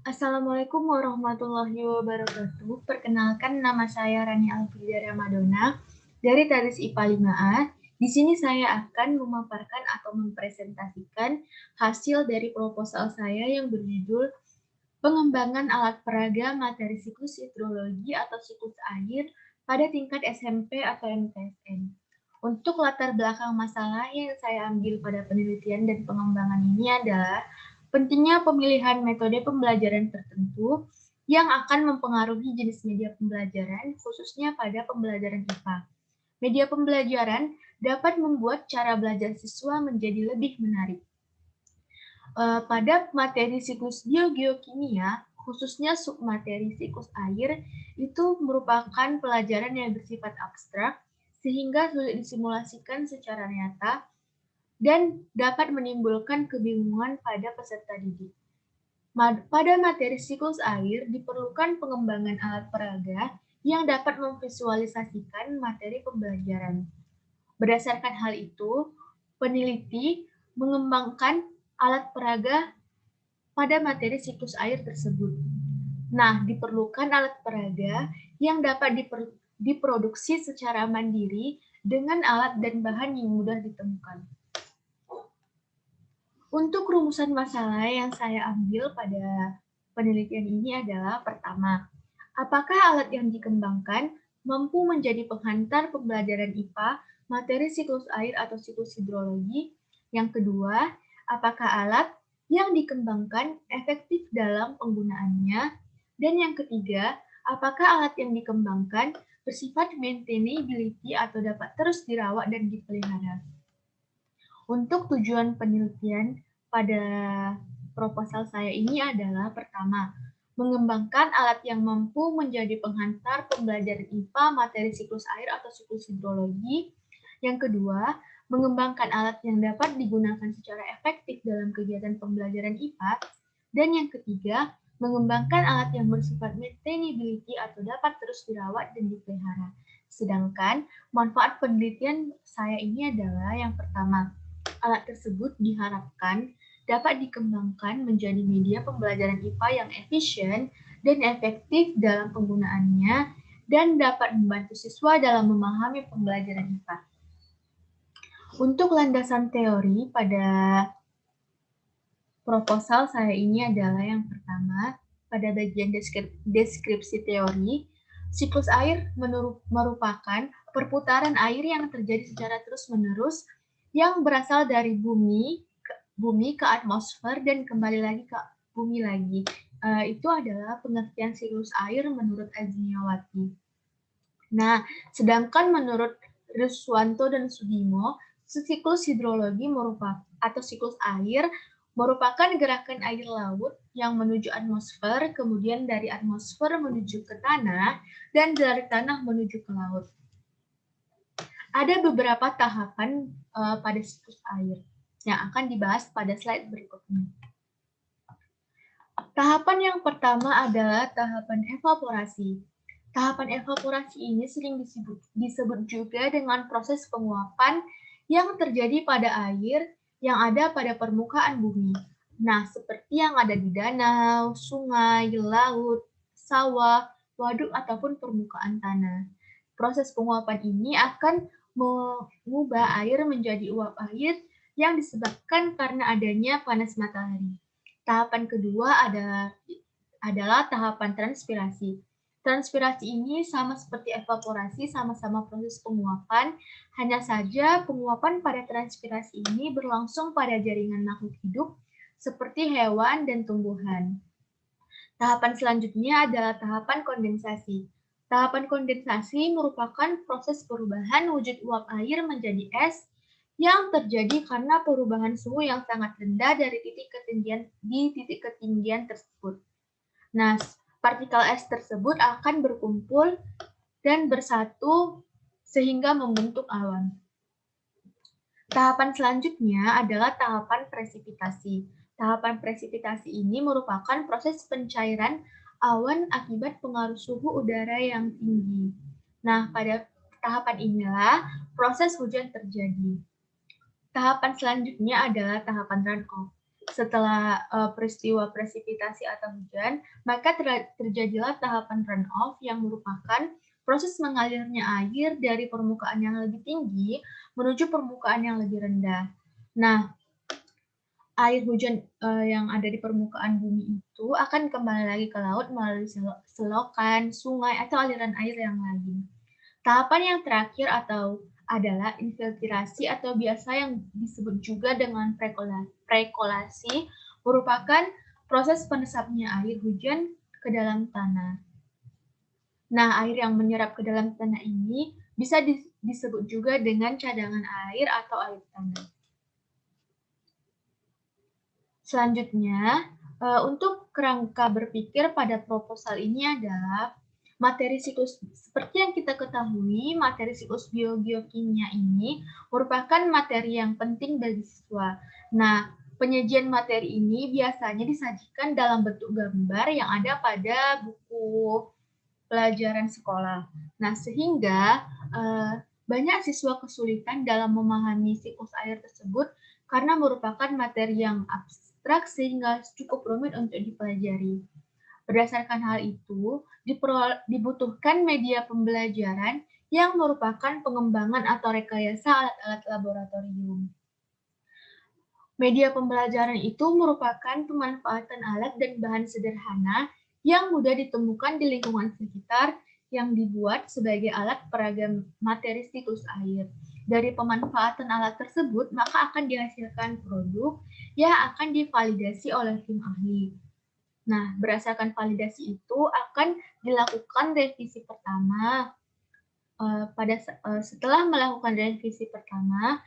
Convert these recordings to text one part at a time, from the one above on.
Assalamualaikum warahmatullahi wabarakatuh. Perkenalkan nama saya Rani Alfrida Ramadona dari Tadris IPA 5A. Di sini saya akan memaparkan atau mempresentasikan hasil dari proposal saya yang berjudul Pengembangan alat peraga materi siklus hidrologi atau siklus air pada tingkat SMP atau MTSN. Untuk latar belakang masalah yang saya ambil pada penelitian dan pengembangan ini adalah pentingnya pemilihan metode pembelajaran tertentu yang akan mempengaruhi jenis media pembelajaran, khususnya pada pembelajaran IPA. Media pembelajaran dapat membuat cara belajar siswa menjadi lebih menarik. Pada materi siklus biogeokimia, khususnya submateri siklus air, itu merupakan pelajaran yang bersifat abstrak, sehingga sulit disimulasikan secara nyata dan dapat menimbulkan kebingungan pada peserta didik. Pada materi siklus air, diperlukan pengembangan alat peraga yang dapat memvisualisasikan materi pembelajaran. Berdasarkan hal itu, peneliti mengembangkan alat peraga pada materi siklus air tersebut. Nah, diperlukan alat peraga yang dapat diproduksi secara mandiri dengan alat dan bahan yang mudah ditemukan. Untuk rumusan masalah yang saya ambil pada penelitian ini adalah pertama, apakah alat yang dikembangkan mampu menjadi penghantar pembelajaran IPA, materi siklus air atau siklus hidrologi? Yang kedua, apakah alat yang dikembangkan efektif dalam penggunaannya? Dan yang ketiga, apakah alat yang dikembangkan bersifat maintainability atau dapat terus dirawat dan dipelihara? Untuk tujuan penelitian pada proposal saya ini adalah pertama, mengembangkan alat yang mampu menjadi penghantar pembelajaran IPA materi siklus air atau siklus hidrologi. Yang kedua, mengembangkan alat yang dapat digunakan secara efektif dalam kegiatan pembelajaran IPA. Dan yang ketiga, mengembangkan alat yang bersifat maintainability atau dapat terus dirawat dan dipelihara. Sedangkan manfaat penelitian saya ini adalah yang pertama, alat tersebut diharapkan dapat dikembangkan menjadi media pembelajaran IPA yang efisien dan efektif dalam penggunaannya dan dapat membantu siswa dalam memahami pembelajaran IPA. Untuk landasan teori pada proposal saya ini adalah yang pertama, pada bagian deskripsi teori, siklus air merupakan perputaran air yang terjadi secara terus-menerus yang berasal dari bumi ke atmosfer dan kembali lagi ke bumi lagi. Itu adalah pengertian siklus air menurut Azmiawati. Nah, sedangkan menurut Ruswanto dan Sudimo, siklus hidrologi atau siklus air merupakan gerakan air laut yang menuju atmosfer, kemudian dari atmosfer menuju ke tanah, dan dari tanah menuju ke laut. Ada beberapa tahapan pada siklus air yang akan dibahas pada slide berikutnya. Tahapan yang pertama adalah tahapan evaporasi. Tahapan evaporasi ini sering disebut juga dengan proses penguapan yang terjadi pada air yang ada pada permukaan bumi. Nah, seperti yang ada di danau, sungai, laut, sawah, waduk, ataupun permukaan tanah. Proses penguapan ini akan mengubah air menjadi uap air yang disebabkan karena adanya panas matahari. Tahapan kedua adalah tahapan transpirasi. Transpirasi ini sama seperti evaporasi, sama-sama proses penguapan, hanya saja penguapan pada transpirasi ini berlangsung pada jaringan makhluk hidup seperti hewan dan tumbuhan. Tahapan selanjutnya adalah tahapan kondensasi. Tahapan kondensasi merupakan proses perubahan wujud uap air menjadi es yang terjadi karena perubahan suhu yang sangat rendah dari titik ketinggian tersebut. Nah, partikel es tersebut akan berkumpul dan bersatu sehingga membentuk awan. Tahapan selanjutnya adalah tahapan presipitasi. Tahapan presipitasi ini merupakan proses pencairan awan akibat pengaruh suhu udara yang tinggi. Nah, pada tahapan inilah proses hujan terjadi. Tahapan selanjutnya adalah tahapan runoff. Setelah peristiwa presipitasi atau hujan, maka terjadilah tahapan runoff yang merupakan proses mengalirnya air dari permukaan yang lebih tinggi menuju permukaan yang lebih rendah. Nah, air hujan yang ada di permukaan bumi itu akan kembali lagi ke laut melalui selokan, sungai, atau aliran air yang lain. Tahapan yang terakhir adalah infiltrasi atau biasa yang disebut juga dengan prekolasi merupakan proses penesapnya air hujan ke dalam tanah. Nah, air yang menyerap ke dalam tanah ini bisa disebut juga dengan cadangan air atau air tanah. Selanjutnya, untuk kerangka berpikir pada proposal ini adalah materi siklus. Seperti yang kita ketahui, materi siklus biogeokimia ini merupakan materi yang penting bagi siswa. Nah, penyajian materi ini biasanya disajikan dalam bentuk gambar yang ada pada buku pelajaran sekolah. Nah, sehingga banyak siswa kesulitan dalam memahami siklus air tersebut karena merupakan materi yang abstrak sehingga cukup rumit untuk dipelajari. Berdasarkan hal itu, dibutuhkan media pembelajaran yang merupakan pengembangan atau rekayasa alat-alat laboratorium. Media pembelajaran itu merupakan pemanfaatan alat dan bahan sederhana yang mudah ditemukan di lingkungan sekitar yang dibuat sebagai alat peraga materi siklus air. Dari pemanfaatan alat tersebut, maka akan dihasilkan produk yang akan divalidasi oleh tim ahli. Nah, berdasarkan validasi itu akan dilakukan revisi pertama. Setelah melakukan revisi pertama,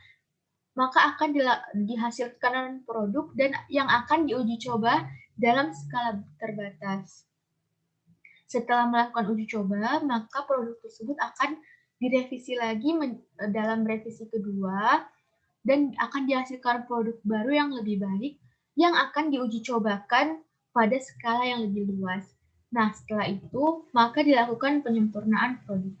maka akan dihasilkan produk dan yang akan diuji coba dalam skala terbatas. Setelah melakukan uji coba, maka produk tersebut akan direvisi lagi dalam revisi kedua dan akan dihasilkan produk baru yang lebih baik yang akan diuji cobakan pada skala yang lebih luas. Nah, setelah itu, maka dilakukan penyempurnaan produk.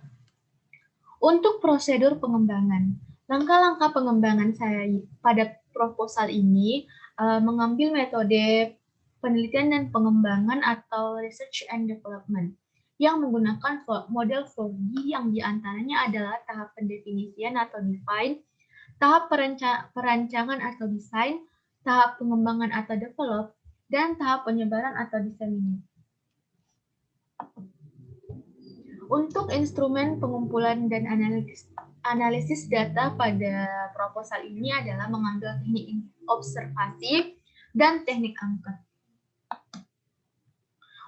Untuk prosedur pengembangan, langkah-langkah pengembangan saya pada proposal ini mengambil metode penelitian dan pengembangan atau research and development yang menggunakan model 4D yang diantaranya adalah tahap pendefinisian atau define, tahap perancangan atau desain, tahap pengembangan atau develop, dan tahap penyebaran atau disseminate. Untuk instrumen pengumpulan dan analisis data pada proposal ini adalah mengambil teknik observasi dan teknik angket.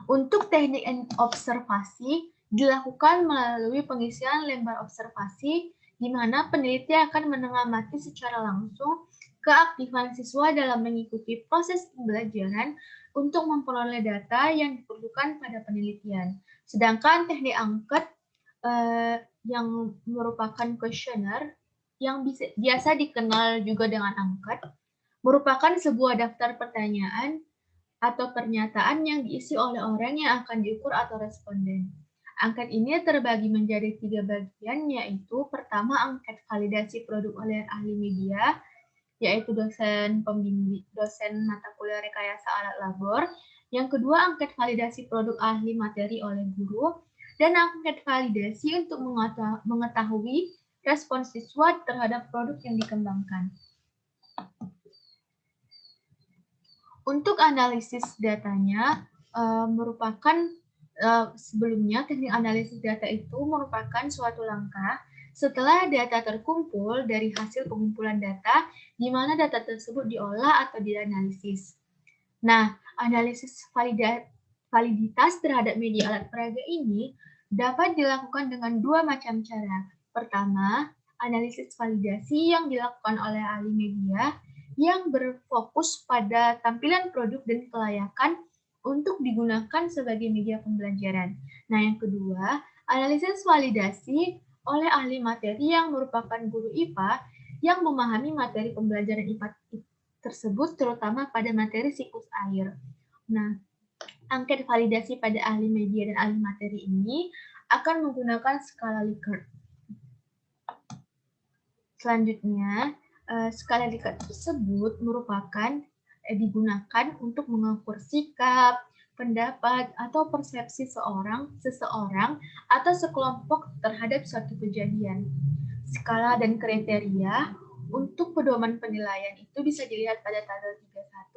Untuk teknik observasi dilakukan melalui pengisian lembar observasi di mana peneliti akan mengamati secara langsung keaktifan siswa dalam mengikuti proses pembelajaran untuk memperoleh data yang diperlukan pada penelitian. Sedangkan teknik angket yang merupakan kuesioner yang biasa dikenal juga dengan angket merupakan sebuah daftar pertanyaan atau pernyataan yang diisi oleh orang yang akan diukur atau responden. Angket ini terbagi menjadi 3 bagian, yaitu pertama angket validasi produk oleh ahli media, yaitu dosen pembimbing, dosen mata kuliah rekayasa alat labor. Yang kedua, angket validasi produk ahli materi oleh guru, dan angket validasi untuk mengetahui respon siswa terhadap produk yang dikembangkan. Untuk analisis datanya merupakan sebelumnya teknik analisis data itu merupakan suatu langkah setelah data terkumpul dari hasil pengumpulan data di mana data tersebut diolah atau dianalisis. Nah, analisis validitas terhadap media alat peraga ini dapat dilakukan dengan 2 macam cara. Pertama, analisis validasi yang dilakukan oleh ahli media yang berfokus pada tampilan produk dan kelayakan untuk digunakan sebagai media pembelajaran. Nah, yang kedua, analisis validasi oleh ahli materi yang merupakan guru IPA yang memahami materi pembelajaran IPA tersebut, terutama pada materi siklus air. Nah, angket validasi pada ahli media dan ahli materi ini akan menggunakan skala Likert. Selanjutnya, skala Likert tersebut merupakan digunakan untuk mengukur sikap, pendapat, atau persepsi seseorang, atau sekelompok terhadap suatu kejadian. Skala dan kriteria untuk pedoman penilaian itu bisa dilihat pada tabel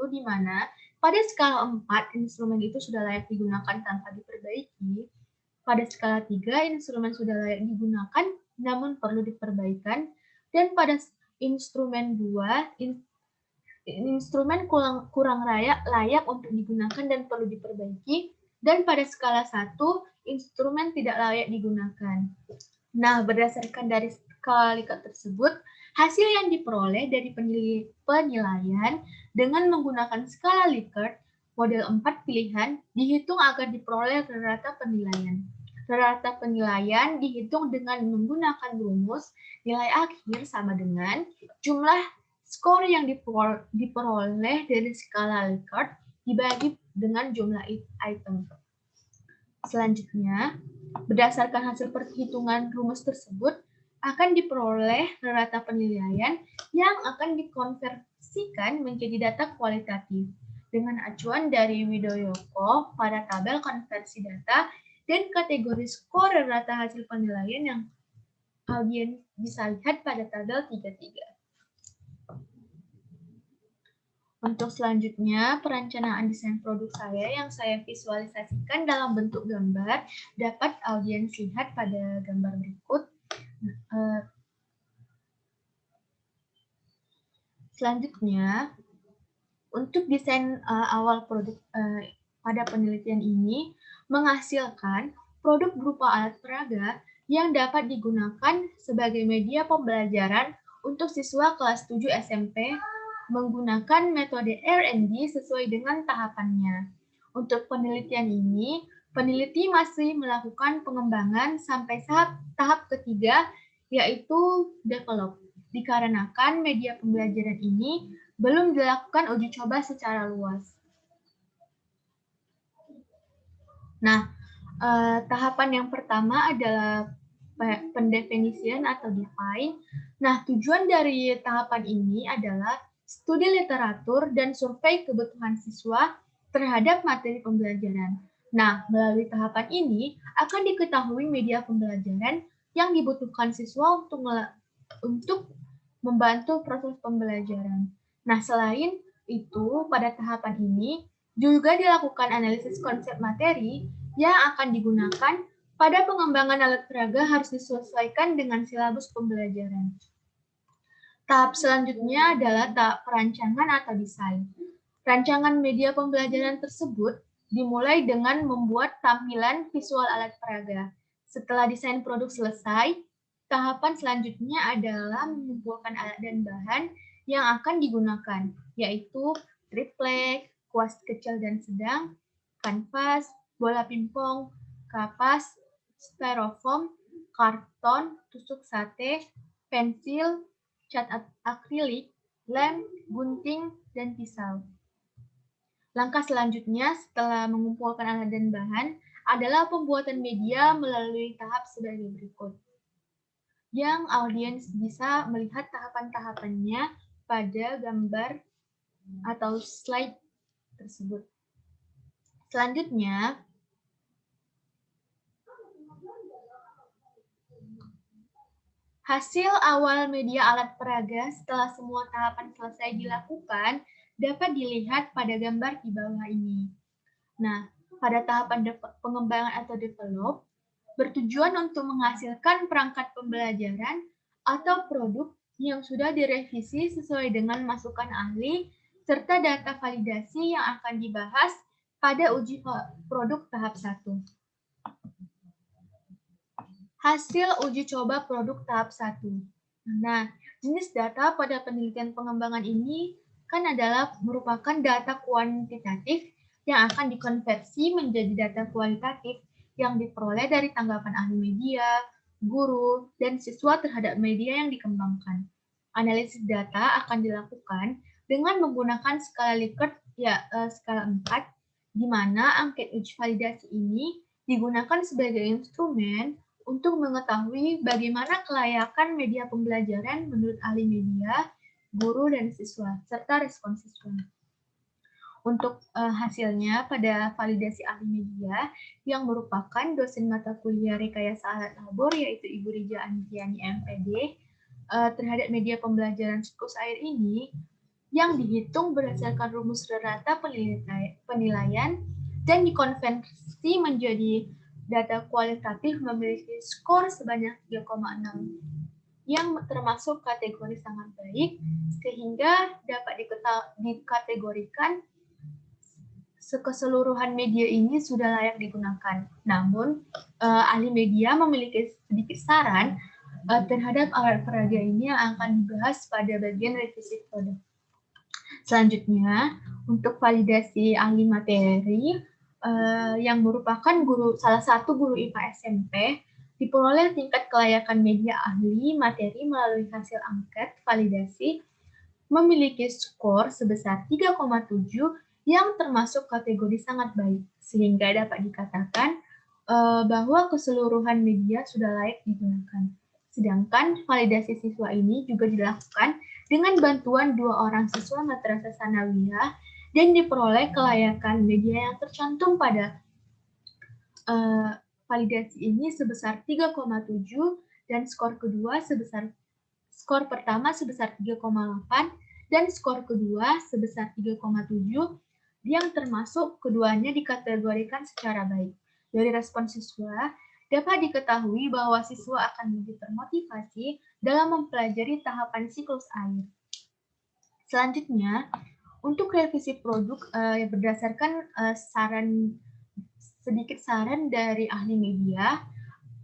31, di mana pada skala 4, instrumen itu sudah layak digunakan tanpa diperbaiki. Pada skala 3, instrumen sudah layak digunakan namun perlu diperbaikan. Dan pada instrumen 2, instrumen kurang layak untuk digunakan dan perlu diperbaiki. Dan pada skala 1, instrumen tidak layak digunakan. Nah, berdasarkan dari skala Likert tersebut, hasil yang diperoleh dari penilaian dengan menggunakan skala Likert model 4 pilihan dihitung agar diperoleh rata penilaian. Rata penilaian dihitung dengan menggunakan rumus nilai akhir sama dengan jumlah skor yang diperoleh dari skala Likert dibagi dengan jumlah item. Selanjutnya, berdasarkan hasil perhitungan rumus tersebut, akan diperoleh rata penilaian yang akan dikonversikan menjadi data kualitatif dengan acuan dari Widoyoko pada tabel konversi data dan kategori skor rata hasil penilaian yang audiens bisa lihat pada tabel 33. Untuk selanjutnya, perencanaan desain produk saya yang saya visualisasikan dalam bentuk gambar dapat audiens lihat pada gambar berikut. Selanjutnya, untuk desain awal produk pada penelitian ini menghasilkan produk berupa alat peraga yang dapat digunakan sebagai media pembelajaran untuk siswa kelas 7 SMP menggunakan metode R&D sesuai dengan tahapannya. Untuk penelitian ini, peneliti masih melakukan pengembangan sampai tahap ketiga, yaitu develop, dikarenakan media pembelajaran ini belum dilakukan uji coba secara luas. Nah, tahapan yang pertama adalah pendefinisian atau define. Nah, tujuan dari tahapan ini adalah studi literatur dan survei kebutuhan siswa terhadap materi pembelajaran. Nah, melalui tahapan ini akan diketahui media pembelajaran yang dibutuhkan siswa untuk membantu proses pembelajaran. Nah, selain itu, pada tahapan ini juga dilakukan analisis konsep materi yang akan digunakan pada pengembangan alat peraga harus disesuaikan dengan silabus pembelajaran. Tahap selanjutnya adalah tahap perancangan atau desain. Rancangan media pembelajaran tersebut dimulai dengan membuat tampilan visual alat peraga. Setelah desain produk selesai, tahapan selanjutnya adalah mengumpulkan alat dan bahan yang akan digunakan, yaitu triplek, kuas kecil dan sedang, kanvas, bola pingpong, kapas, styrofoam, karton, tusuk sate, pensil, cat akrilik, lem, gunting, dan pisau. Langkah selanjutnya setelah mengumpulkan alat dan bahan adalah pembuatan media melalui tahap sebagai berikut. Yang audiens bisa melihat tahapan-tahapannya pada gambar atau slide tersebut. Selanjutnya, hasil awal media alat peraga setelah semua tahapan selesai dilakukan dapat dilihat pada gambar di bawah ini. Nah, pada tahapan pengembangan atau develop, bertujuan untuk menghasilkan perangkat pembelajaran atau produk yang sudah direvisi sesuai dengan masukan ahli, serta data validasi yang akan dibahas pada uji produk tahap 1. Hasil uji coba produk tahap 1. Nah, jenis data pada penelitian pengembangan ini kan adalah merupakan data kuantitatif yang akan dikonversi menjadi data kualitatif yang diperoleh dari tanggapan ahli media, guru, dan siswa terhadap media yang dikembangkan. Analisis data akan dilakukan dengan menggunakan skala Likert, skala 4, di mana angket uji validasi ini digunakan sebagai instrumen untuk mengetahui bagaimana kelayakan media pembelajaran menurut ahli media, guru, dan siswa, serta respon siswa. Untuk hasilnya pada validasi ahli media yang merupakan dosen mata kuliah rekayasa alat labor yaitu Ibu Rija Andriani MPD terhadap media pembelajaran siklus air ini yang dihitung berdasarkan rumus rata penilaian dan dikonversi menjadi data kualitatif memiliki skor sebanyak 3,6 yang termasuk kategori sangat baik sehingga dapat dikategorikan keseluruhan media ini sudah layak digunakan. Namun, ahli media memiliki sedikit saran terhadap alat peraga ini yang akan dibahas pada bagian revisi produk. Selanjutnya, untuk validasi ahli materi yang merupakan salah satu guru IPA SMP, diperoleh tingkat kelayakan media ahli materi melalui hasil angket validasi memiliki skor sebesar 3,7 yang termasuk kategori sangat baik, sehingga dapat dikatakan bahwa keseluruhan media sudah layak digunakan. Sedangkan validasi siswa ini juga dilakukan dengan bantuan 2 orang siswa madrasah sanawiyah dan diperoleh kelayakan media yang tercantum pada validasi ini sebesar 3,7 dan skor pertama sebesar 3,8 dan skor kedua sebesar 3,7 yang termasuk keduanya dikategorikan secara baik. Dari respon siswa, dapat diketahui bahwa siswa akan lebih termotivasi dalam mempelajari tahapan siklus air. Selanjutnya, untuk revisi produk yang berdasarkan sedikit saran dari ahli media,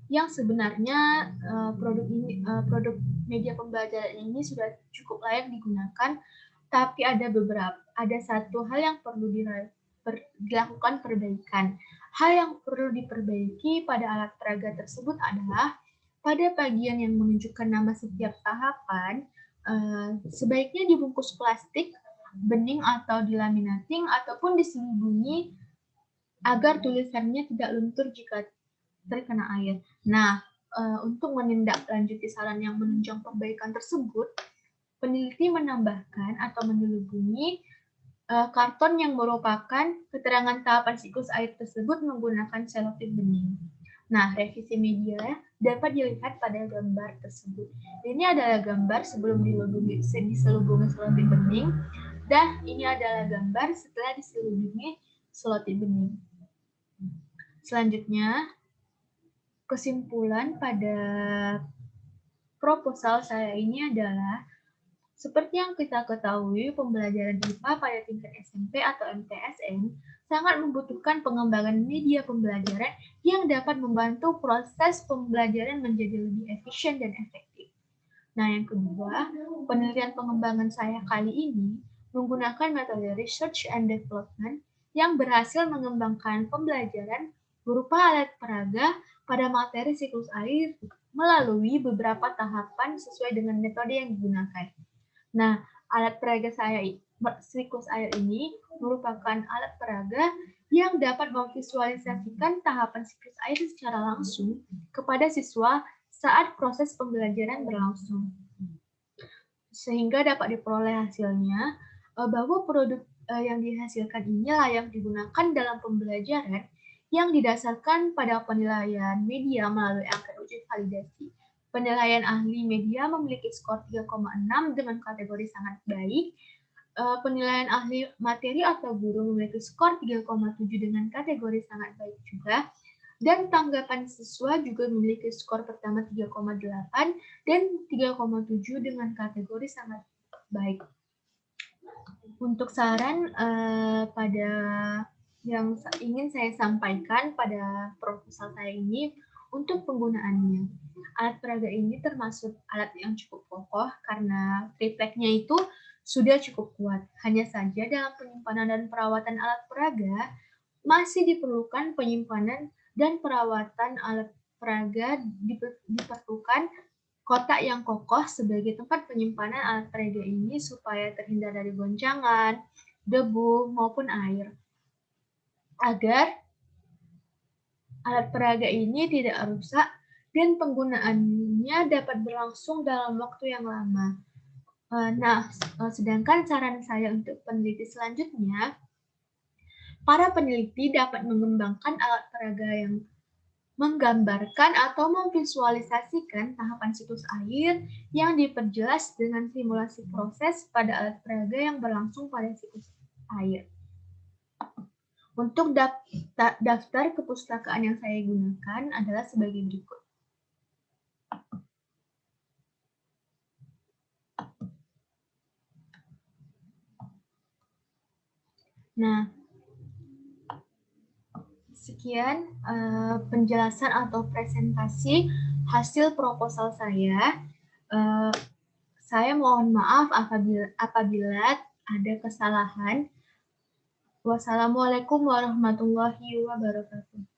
yang sebenarnya produk media pembelajaran ini sudah cukup layak digunakan, tapi ada satu hal yang perlu dilakukan perbaikan. Hal yang perlu diperbaiki pada alat peraga tersebut adalah pada bagian yang menunjukkan nama setiap tahapan, sebaiknya dibungkus plastik, bening atau dilaminating ataupun diselubungi agar tulisannya tidak luntur jika terkena air. Nah, untuk menindaklanjuti saran yang menunjang perbaikan tersebut, peneliti menambahkan atau menyelubungi karton yang merupakan keterangan tahapan siklus air tersebut menggunakan selotip bening. Nah, revisi media dapat dilihat pada gambar tersebut. Ini adalah gambar sebelum diselubungi selotip bening, dan ini adalah gambar setelah diselubungi selotip bening. Selanjutnya, kesimpulan pada proposal saya ini adalah seperti yang kita ketahui, pembelajaran IPA pada tingkat SMP atau MTSN sangat membutuhkan pengembangan media pembelajaran yang dapat membantu proses pembelajaran menjadi lebih efisien dan efektif. Nah, yang kedua, penelitian pengembangan saya kali ini menggunakan metode research and development yang berhasil mengembangkan pembelajaran berupa alat peraga pada materi siklus air melalui beberapa tahapan sesuai dengan metode yang digunakan. Nah, alat peraga siklus air ini merupakan alat peraga yang dapat memvisualisasikan tahapan siklus air secara langsung kepada siswa saat proses pembelajaran berlangsung. Sehingga dapat diperoleh hasilnya bahwa produk yang dihasilkan ini layak digunakan dalam pembelajaran yang didasarkan pada penilaian media melalui angket uji validasi. Penilaian ahli media memiliki skor 3,6 dengan kategori sangat baik. Penilaian ahli materi atau guru memiliki skor 3,7 dengan kategori sangat baik juga. Dan tanggapan siswa juga memiliki skor pertama 3,8 dan 3,7 dengan kategori sangat baik. Untuk saran pada yang ingin saya sampaikan pada proposal saya ini, untuk penggunaannya, alat peraga ini termasuk alat yang cukup kokoh karena tripleknya itu sudah cukup kuat. Hanya saja dalam penyimpanan dan perawatan alat peraga masih diperlukan penyimpanan dan perawatan alat peraga, diperlukan kotak yang kokoh sebagai tempat penyimpanan alat peraga ini supaya terhindar dari goncangan, debu, maupun air. Agar alat peraga ini tidak rusak dan penggunaannya dapat berlangsung dalam waktu yang lama. Nah, sedangkan saran saya untuk peneliti selanjutnya, Para peneliti dapat mengembangkan alat peraga yang menggambarkan atau memvisualisasikan tahapan siklus air yang diperjelas dengan simulasi proses pada alat peraga yang berlangsung pada siklus air. Untuk daftar kepustakaan yang saya gunakan adalah sebagai berikut. Nah, sekian penjelasan atau presentasi hasil proposal saya. Saya mohon maaf apabila ada kesalahan. Wassalamualaikum warahmatullahi wabarakatuh.